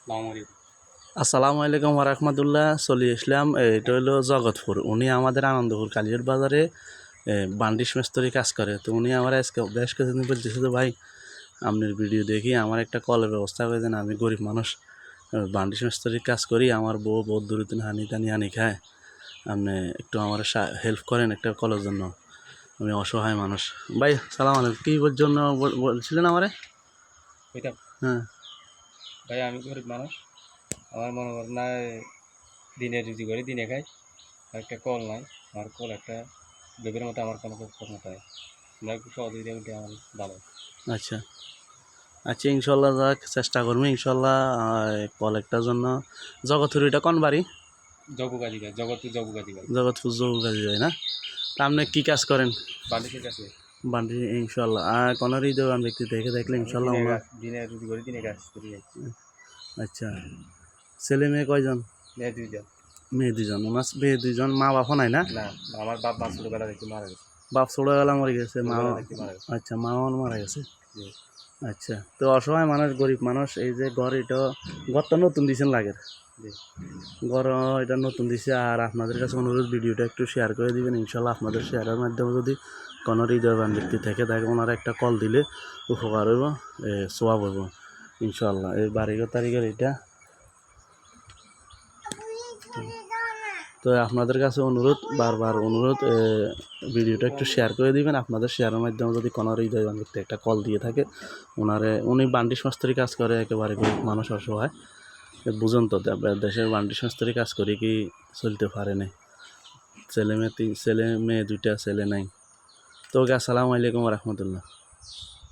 আসসালামু আলাইকুম ওরহমতুল্লাহ। চলে আসলাম, এটা হলো জগৎপুর। উনি আমাদের আনন্দপুর কালিয়ার বাজারে বান্ডিশ মিস্ত্রি কাজ করে। তো উনি আমার আজকে বেশ কিছুদিন বলতেছে যে ভাই আপনার ভিডিও দেখি আমার একটা কলের ব্যবস্থা করে দেন, আমি গরিব মানুষ, বান্ডিশ মিস্ত্রির কাজ করি, আমার বউ বহুত দূরে দিন হানি টানি আনি খায়, আপনি একটু আমার হেল্প করেন একটা কলের জন্য, আমি অসহায় মানুষ। ভাই সালাম আলাইকুম, কী জন্য বলছিলেন আমারে? ওইটা হ্যাঁ ভাই, আমি গরিব মানুষ। আমার মনে করেন না, দিনে রুজি করি, দিনে খাই। আর একটা কল নাই, আমার কল একটা বেবের মতো, আমার কোনো ক্ষমতা নেই। তোমরা একটু সহযোগিতা করতে আমার ভালো। আচ্ছা আচ্ছা, ইনশাল্লাহ যাক চেষ্টা করবো ইনশাল্লাহ। কলেকটার জন্য জগৎপুরিটা কোন বাড়ি? জবুকাজি ভাই, জবুকাজি ভাই, জগৎপুর কাজে যায় না? তা আপনি কী কাজ করেন? বালিশের কাছে। বান্ডি ইনশাল্লাহ আর কোনোরই দেবেন ব্যক্তি দেখে দেখলে আমি ইনশাল্লাহ ওনার। দিনে রুজি করি, দিনে কাজ করি। আচ্ছা, ছেলে মেয়ে কয়জন? মেয়ে দুইজন। মেয়ে দুজন, ওনার মেয়ে দুজন, মা বাবা নাই না? না, আমার বাপ মা ছোটবেলা দেখতে মারা গেছে। বাপ ছোটোবেলা মরে গেছে, মা? ছোটবেলা দেখতে মারা গেছে। আচ্ছা, মাও মারা গেছে। জি। আচ্ছা, তো অসহায় মানুষ, গরিব মানুষ, এই যে ঘর, এটা ঘরটা নতুন দিয়েছেন লাগের জি। ঘর, এটা নতুন দিছে। আর আপনাদের কাছে অনুরোধ, ভিডিওটা একটু শেয়ার করে দিবেন ইনশাল্লাহ। আপনাদের শেয়ারের মাধ্যমে যদি কোনো হৃদয়বান ব্যক্তি থেকে থাকে, ওনারা একটা কল দিলে উপকার হইব, সোয়াব হইব ইনশাল্লাহ। এই বাড়ির তারিখের এটা। তো আপনাদের কাছে অনুরোধ, বারবার অনুরোধ, ভিডিওটা একটু শেয়ার করে দিবেন। আপনাদের শেয়ারের মাধ্যমে যদি কোনো হৃদয়বান ব্যক্তি একটা কল দিয়ে থাকে, উনি বান্ডিশ মিস্ত্রি কাজ করে, একেবারে গরিব মানুষ, অসহায়। বুঝুন তো, দেশের বান্ডিশ মিস্ত্রি কাজ করে কি চলতে পারে না? ছেলে মেয়ে দুইটা, ছেলে নাই। তো আসসালামু আলাইকুম রহমতুল্লাহ।